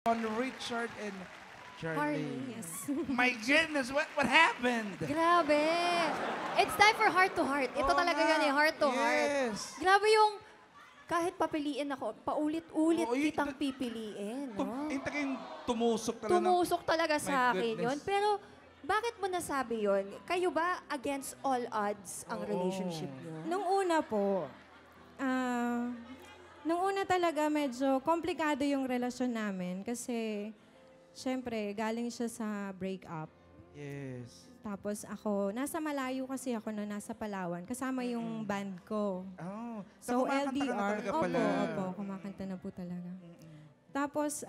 on Richard and Harley, Charlie. yes. My goodness, what happened? Grabe. It's time for heart to heart. Ito talaga yan eh, heart to heart. Yes. Grabe yung kahit papiliin ako, paulit-ulit Oo, kitang pipiliin. No? Yung tumusok talaga. Tumusok talaga My sa akin goodness. yun. Pero bakit mo nasabi yun? Kayo ba against all odds ang relationship niyo? Nung una po, nung una talaga medyo komplikado yung relasyon namin kasi syempre galing siya sa breakup. Yes. Tapos ako, nasa malayo kasi ako no, nasa Palawan, kasama yung band ko. Oh, So kumakanta ka na LDR, talaga pala. opo, kumakanta na po talaga. Tapos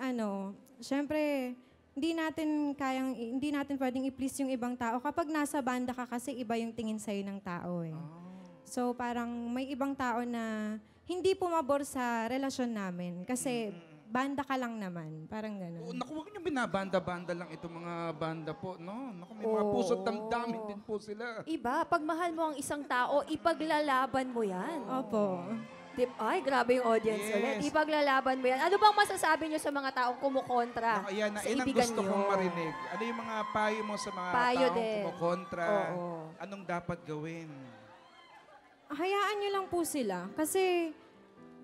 syempre, hindi natin pwedeng i-please yung ibang tao. Kapag nasa banda ka kasi iba yung tingin sa'yo ng tao eh. So parang may ibang tao na hindi pumabor sa relasyon namin kasi banda ka lang naman. Parang gano'n. Naku, huwag niyo binabanda-banda lang itong mga banda po, no? Naku, may mga puso't damdamin din po sila. Iba, pag mahal mo ang isang tao, ipaglalaban mo yan. Opo. Ay, grabe yung audience Yes. ulit. Ipaglalaban mo yan. Ano bang masasabi niyo sa mga taong kumukontra Naku, yan, sa yun ang ibigan gusto niyo? kong marinig. Ano yung mga payo mo sa mga Payo taong din. kumukontra? Oo. Anong dapat gawin? Hayaan nyo lang po sila. Kasi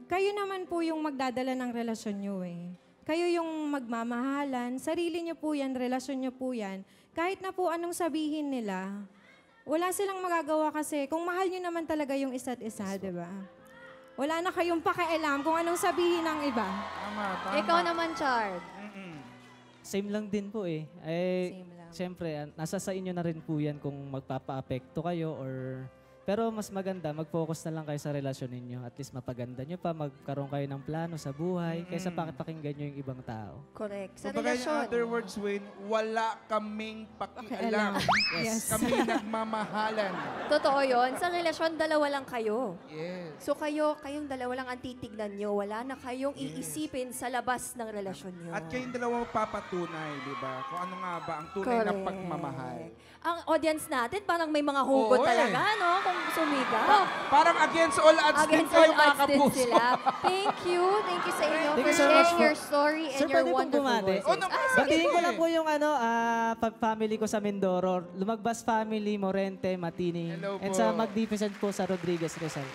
kayo naman po yung magdadala ng relasyon nyo eh. Kayo yung magmamahalan. Sarili nyo po yan, relasyon nyo po yan. Kahit na po anong sabihin nila, wala silang magagawa kasi kung mahal nyo naman talaga yung isa't isa, di ba? Wala na kayong pakialam kung anong sabihin ng iba. Tama, tama. Ikaw naman, Chard. Same lang din po eh. Same lang. Siyempre, nasa sa inyo na rin po yan kung magpapa-apekto kayo or... Pero mas maganda, mag-focus na lang kayo sa relasyon ninyo. At least mapaganda nyo pa, magkaroon kayo ng plano sa buhay kaysa pakipakinggan nyo yung ibang tao. Correct. Sa Kumbaga, in relasyon. other words, Wayne, wala kaming pakialam. Yes. Kami nagmamahalan. Totoo yun. Sa relasyon, dalawa lang kayo. Yes. So kayong dalawa lang ang titignan nyo. Wala na kayong iisipin sa labas ng relasyon nyo. At kayong dalawa papatunay, di ba? Kung ano nga ba ang tunay na Correct. pagmamahal. Ang audience natin, parang may mga hugot Oo, talaga, eh. no? Kung sumigaw. Parang against all odds Against din kayo, all odds mga din kapuso. sila. Thank you. Thank you sa inyo Thank for you so much sharing po. your story and Sir, your pwede pong wonderful bumati? voices. Oh, naman. Sige Batiin po. ko lang po yung pag-family ko sa Mindoro, Lumagbas family, Morente, Matini, Hello and po. sa Magnificent po sa Rodriguez Rizal.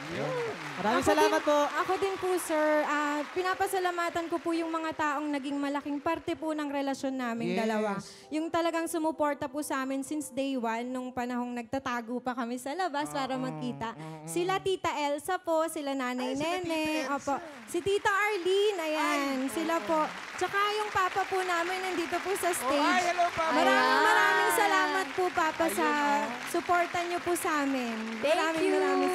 Maraming Ako salamat din, po. Ako din po, sir. Pinapasalamatan ko po yung mga taong naging malaking parte po ng relasyon naming Yes. dalawa. Yung talagang sumuporta po sa amin since day one, nung panahong nagtatago pa kami sa labas para magkita. Sila Tita Elsa po, sila Nanay Nene, opo. Si Tita Arlene, ayan, sila po. Tsaka yung papa po namin nandito po sa stage. hello, Papa. Maraming salamat po, Papa, sa suporta niyo po sa amin. Thank you. Maraming